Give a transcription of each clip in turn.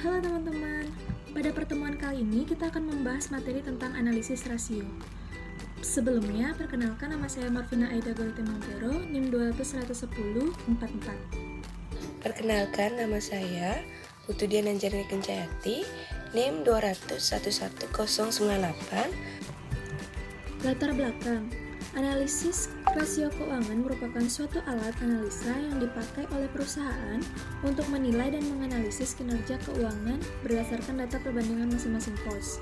Halo teman-teman, pada pertemuan kali ini kita akan membahas materi tentang analisis rasio. Sebelumnya, perkenalkan nama saya Marvina Aida Golite Montero, NIM 200111044. Perkenalkan, nama saya Putu Dian Anjarni Kencayati, NIM 200111098. Latar belakang, analisis rasio keuangan merupakan suatu alat analisa yang dipakai oleh perusahaan untuk menilai dan menganalisis kinerja keuangan berdasarkan data perbandingan masing-masing pos.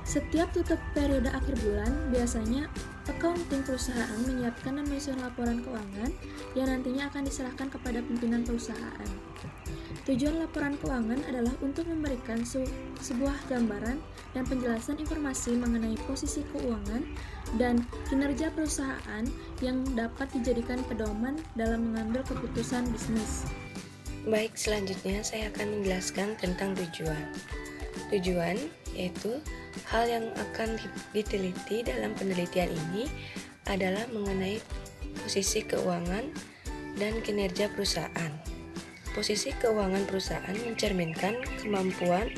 Setiap tutup periode akhir bulan, biasanya accounting perusahaan menyiapkan dan menyusun laporan keuangan yang nantinya akan diserahkan kepada pimpinan perusahaan. Tujuan laporan keuangan adalah untuk memberikan sebuah gambaran dan penjelasan informasi mengenai posisi keuangan dan kinerja perusahaan yang dapat dijadikan pedoman dalam mengambil keputusan bisnis. Baik, selanjutnya saya akan menjelaskan tentang tujuan. Tujuan yaitu hal yang akan diteliti dalam penelitian ini adalah mengenai posisi keuangan dan kinerja perusahaan. Posisi keuangan perusahaan mencerminkan kemampuan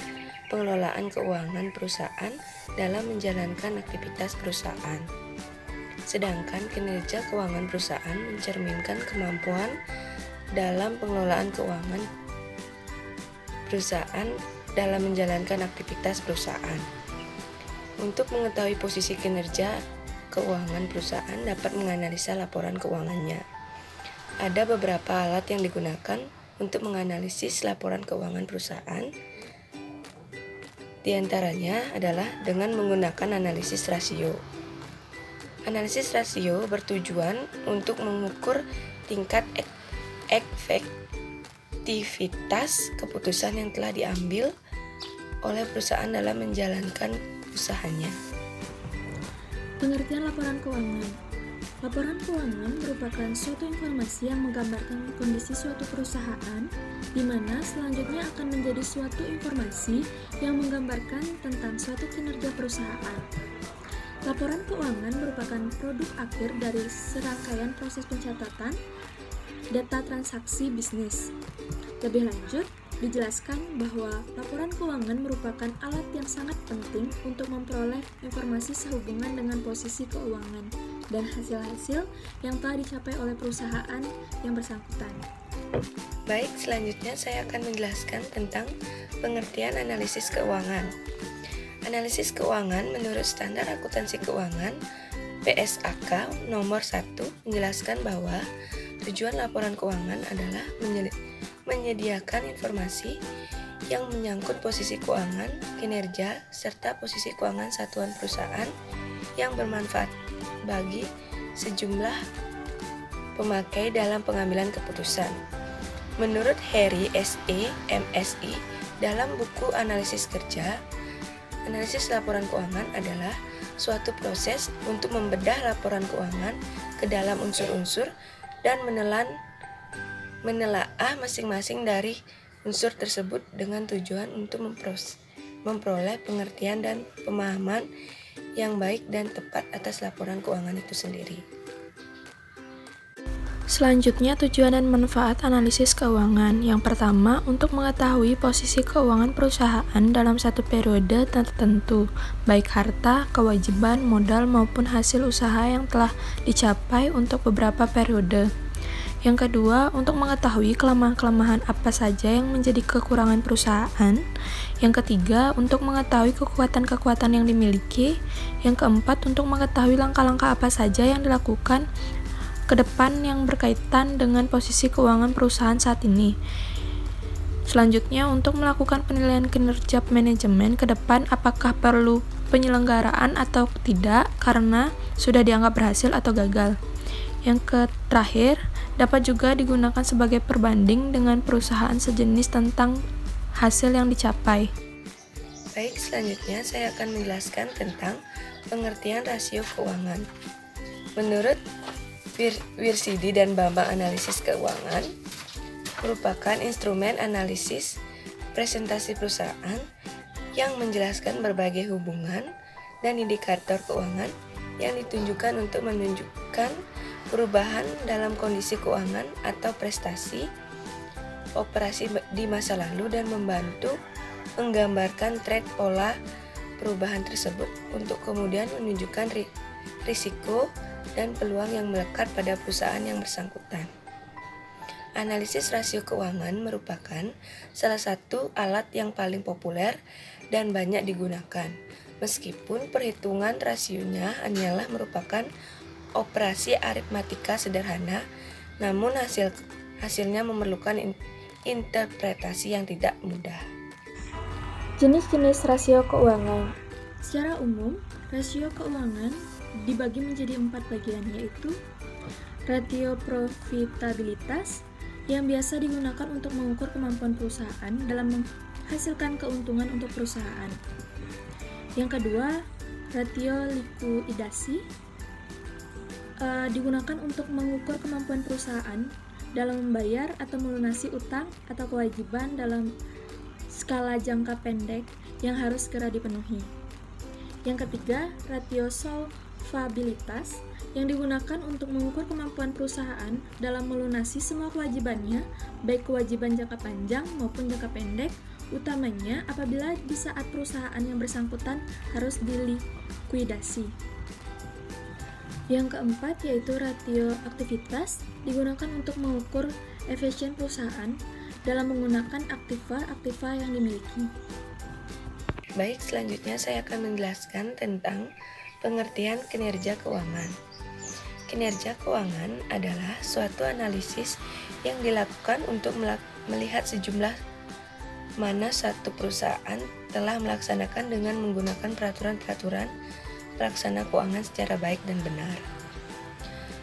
pengelolaan keuangan perusahaan dalam menjalankan aktivitas perusahaan. Sedangkan kinerja keuangan perusahaan mencerminkan kemampuan dalam pengelolaan keuangan perusahaan dalam menjalankan aktivitas perusahaan. Untuk mengetahui posisi kinerja keuangan perusahaan dapat menganalisa laporan keuangannya. Ada beberapa alat yang digunakan untuk menganalisis laporan keuangan perusahaan. Di antaranya adalah dengan menggunakan analisis rasio. Analisis rasio bertujuan untuk mengukur tingkat efektivitas keputusan yang telah diambil oleh perusahaan dalam menjalankan usahanya. Pengertian laporan keuangan. Laporan keuangan merupakan suatu informasi yang menggambarkan kondisi suatu perusahaan, di mana selanjutnya akan menjadi suatu informasi yang menggambarkan tentang suatu kinerja perusahaan. Laporan keuangan merupakan produk akhir dari serangkaian proses pencatatan data transaksi bisnis. Lebih lanjut, dijelaskan bahwa laporan keuangan merupakan alat yang sangat penting untuk memperoleh informasi sehubungan dengan posisi keuangan dan hasil-hasil yang telah dicapai oleh perusahaan yang bersangkutan. Baik, selanjutnya saya akan menjelaskan tentang pengertian analisis keuangan. Analisis keuangan menurut standar akuntansi keuangan PSAK nomor 1 menjelaskan bahwa tujuan laporan keuangan adalah menyediakan informasi yang menyangkut posisi keuangan, kinerja, serta posisi keuangan satuan perusahaan yang bermanfaat bagi sejumlah pemakai dalam pengambilan keputusan. Menurut Harry S.E. MSI dalam buku Analisis Kerja, analisis laporan keuangan adalah suatu proses untuk membedah laporan keuangan ke dalam unsur-unsur dan menelaah masing-masing dari unsur tersebut dengan tujuan untuk memperoleh pengertian dan pemahaman yang baik dan tepat atas laporan keuangan itu sendiri. Selanjutnya, tujuan dan manfaat analisis keuangan. Yang pertama, untuk mengetahui posisi keuangan perusahaan dalam satu periode tertentu, baik harta, kewajiban, modal, maupun hasil usaha yang telah dicapai untuk beberapa periode. Yang kedua, untuk mengetahui kelemahan-kelemahan apa saja yang menjadi kekurangan perusahaan. Yang ketiga, untuk mengetahui kekuatan-kekuatan yang dimiliki. Yang keempat, untuk mengetahui langkah-langkah apa saja yang dilakukan ke depan yang berkaitan dengan posisi keuangan perusahaan saat ini. Selanjutnya, untuk melakukan penilaian kinerja manajemen ke depan apakah perlu penyelenggaraan atau tidak karena sudah dianggap berhasil atau gagal. Yang terakhir, dapat juga digunakan sebagai perbanding dengan perusahaan sejenis tentang hasil yang dicapai. Baik, selanjutnya saya akan menjelaskan tentang pengertian rasio keuangan. Menurut Wirsidi dan Bambang Analisis Keuangan merupakan instrumen analisis presentasi perusahaan yang menjelaskan berbagai hubungan dan indikator keuangan yang ditunjukkan untuk menunjukkan perubahan dalam kondisi keuangan atau prestasi operasi di masa lalu dan membantu menggambarkan tren pola perubahan tersebut untuk kemudian menunjukkan risiko dan peluang yang melekat pada perusahaan yang bersangkutan. Analisis rasio keuangan merupakan salah satu alat yang paling populer dan banyak digunakan, meskipun perhitungan rasionya hanyalah merupakan operasi aritmatika sederhana, namun hasilnya memerlukan interpretasi yang tidak mudah. Jenis-jenis rasio keuangan. Secara umum, rasio keuangan dibagi menjadi 4 bagian, yaitu rasio profitabilitas yang biasa digunakan untuk mengukur kemampuan perusahaan dalam menghasilkan keuntungan untuk perusahaan. Yang kedua, rasio likuidasi digunakan untuk mengukur kemampuan perusahaan dalam membayar atau melunasi utang atau kewajiban dalam skala jangka pendek yang harus segera dipenuhi. Yang ketiga, rasio solvabilitas yang digunakan untuk mengukur kemampuan perusahaan dalam melunasi semua kewajibannya, baik kewajiban jangka panjang maupun jangka pendek, utamanya apabila di saat perusahaan yang bersangkutan harus dilikuidasi. Yang keempat yaitu rasio aktivitas, digunakan untuk mengukur efisien perusahaan dalam menggunakan aktiva yang dimiliki. Baik, selanjutnya saya akan menjelaskan tentang pengertian kinerja keuangan. Kinerja keuangan adalah suatu analisis yang dilakukan untuk melihat sejumlah mana suatu perusahaan telah melaksanakan dengan menggunakan peraturan-peraturan pelaksana keuangan secara baik dan benar.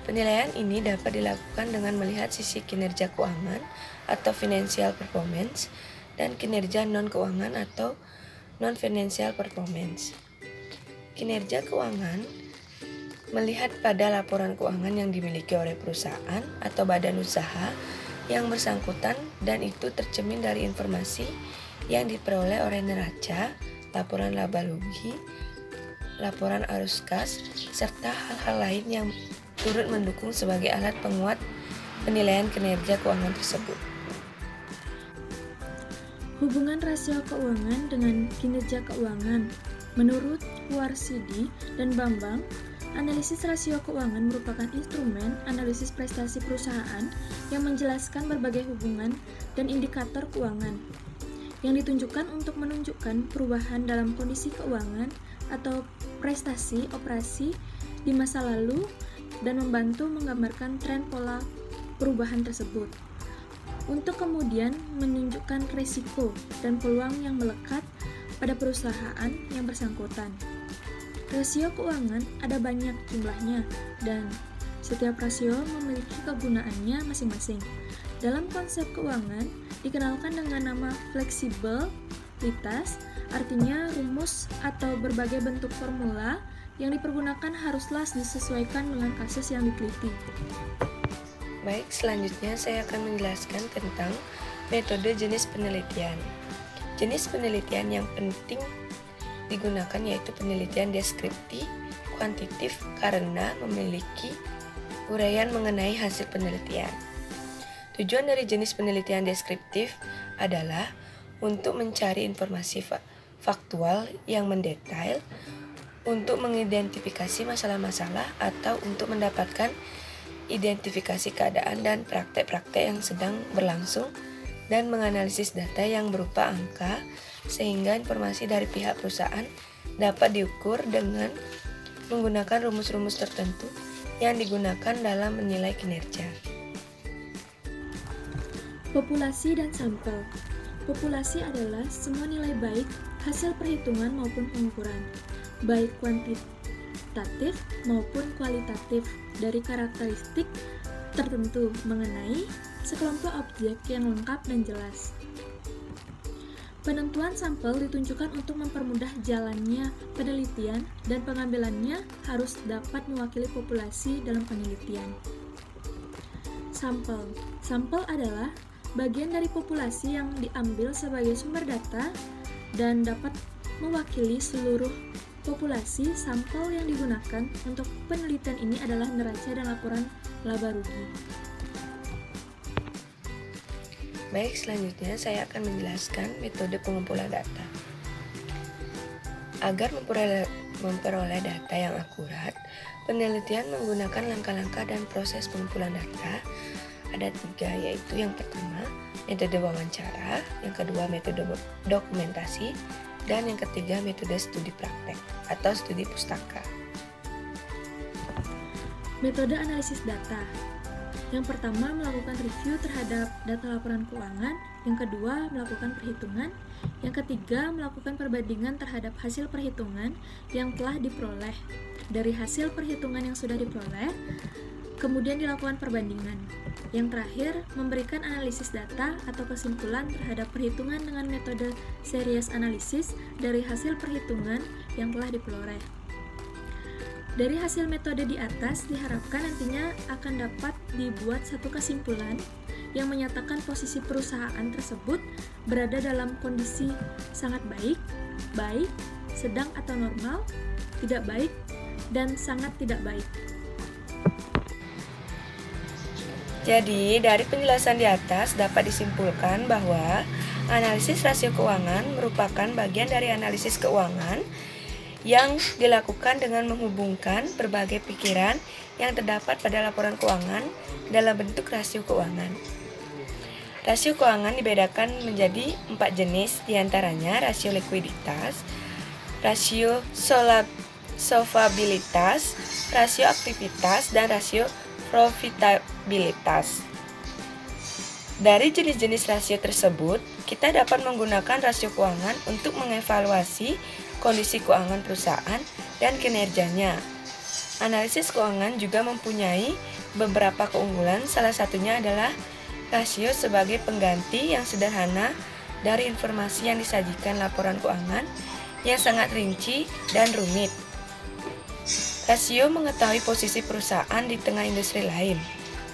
Penilaian ini dapat dilakukan dengan melihat sisi kinerja keuangan atau financial performance dan kinerja non-keuangan atau non-financial performance. Kinerja keuangan melihat pada laporan keuangan yang dimiliki oleh perusahaan atau badan usaha yang bersangkutan dan itu tercermin dari informasi yang diperoleh oleh neraca, laporan laba rugi, laporan arus kas, serta hal-hal lain yang turut mendukung sebagai alat penguat penilaian kinerja keuangan tersebut. Hubungan rasio keuangan dengan kinerja keuangan. Menurut Warsidi dan Bambang, analisis rasio keuangan merupakan instrumen analisis prestasi perusahaan yang menjelaskan berbagai hubungan dan indikator keuangan yang ditunjukkan untuk menunjukkan perubahan dalam kondisi keuangan atau prestasi operasi di masa lalu dan membantu menggambarkan tren pola perubahan tersebut untuk kemudian menunjukkan risiko dan peluang yang melekat pada perusahaan yang bersangkutan. Rasio keuangan ada banyak jumlahnya dan setiap rasio memiliki kegunaannya masing-masing. Dalam konsep keuangan dikenalkan dengan nama fleksibilitas, artinya rumus atau berbagai bentuk formula yang dipergunakan haruslah disesuaikan dengan kasus yang diteliti. Baik, selanjutnya saya akan menjelaskan tentang metode jenis penelitian. Jenis penelitian yang penting digunakan yaitu penelitian deskriptif, kuantitatif karena memiliki uraian mengenai hasil penelitian. Tujuan dari jenis penelitian deskriptif adalah untuk mencari informasi faktual yang mendetail, untuk mengidentifikasi masalah-masalah atau untuk mendapatkan identifikasi keadaan dan praktek-praktek yang sedang berlangsung dan menganalisis data yang berupa angka sehingga informasi dari pihak perusahaan dapat diukur dengan menggunakan rumus-rumus tertentu yang digunakan dalam menilai kinerja. Populasi dan sampel. Populasi adalah semua nilai baik hasil perhitungan maupun pengukuran, baik kuantitatif maupun kualitatif dari karakteristik tertentu mengenai sekelompok objek yang lengkap dan jelas. Penentuan sampel ditunjukkan untuk mempermudah jalannya penelitian dan pengambilannya harus dapat mewakili populasi dalam penelitian. Sampel adalah bagian dari populasi yang diambil sebagai sumber data dan dapat mewakili seluruh populasi. Sampel yang digunakan untuk penelitian ini adalah neraca dan laporan laba rugi. Baik, selanjutnya saya akan menjelaskan metode pengumpulan data. Agar memperoleh data yang akurat, penelitian menggunakan langkah-langkah dan proses pengumpulan data. Ada 3, yaitu yang pertama, metode wawancara, yang kedua, metode dokumentasi, dan yang ketiga, metode studi praktek atau studi pustaka. Metode analisis data. Yang pertama, melakukan review terhadap data laporan keuangan. Yang kedua, melakukan perhitungan. Yang ketiga, melakukan perbandingan terhadap hasil perhitungan yang telah diperoleh. Dari hasil perhitungan yang sudah diperoleh, kemudian dilakukan perbandingan. Yang terakhir, memberikan analisis data atau kesimpulan terhadap perhitungan dengan metode series analisis dari hasil perhitungan yang telah diperoleh. Dari hasil metode di atas, diharapkan nantinya akan dapat dibuat satu kesimpulan yang menyatakan posisi perusahaan tersebut berada dalam kondisi sangat baik, baik, sedang atau normal, tidak baik, dan sangat tidak baik. Jadi, dari penjelasan di atas dapat disimpulkan bahwa analisis rasio keuangan merupakan bagian dari analisis keuangan yang dilakukan dengan menghubungkan berbagai pikiran yang terdapat pada laporan keuangan dalam bentuk rasio keuangan. Rasio keuangan dibedakan menjadi 4 jenis, diantaranya rasio likuiditas, rasio solvabilitas, rasio aktivitas, dan rasio profitabilitas. Dari jenis-jenis rasio tersebut, kita dapat menggunakan rasio keuangan untuk mengevaluasi kondisi keuangan perusahaan dan kinerjanya. Analisis keuangan juga mempunyai beberapa keunggulan, salah satunya adalah rasio sebagai pengganti yang sederhana dari informasi yang disajikan laporan keuangan yang sangat rinci dan rumit. Rasio mengetahui posisi perusahaan di tengah industri lain.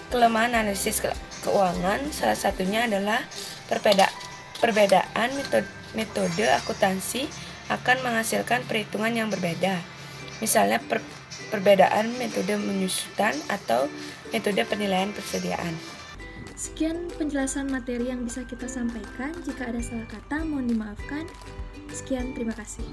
Kelemahan analisis keuangan salah satunya adalah perbedaan metode akuntansi akan menghasilkan perhitungan yang berbeda. Misalnya perbedaan metode penyusutan atau metode penilaian persediaan. Sekian penjelasan materi yang bisa kita sampaikan. Jika ada salah kata, mohon dimaafkan. Sekian, terima kasih.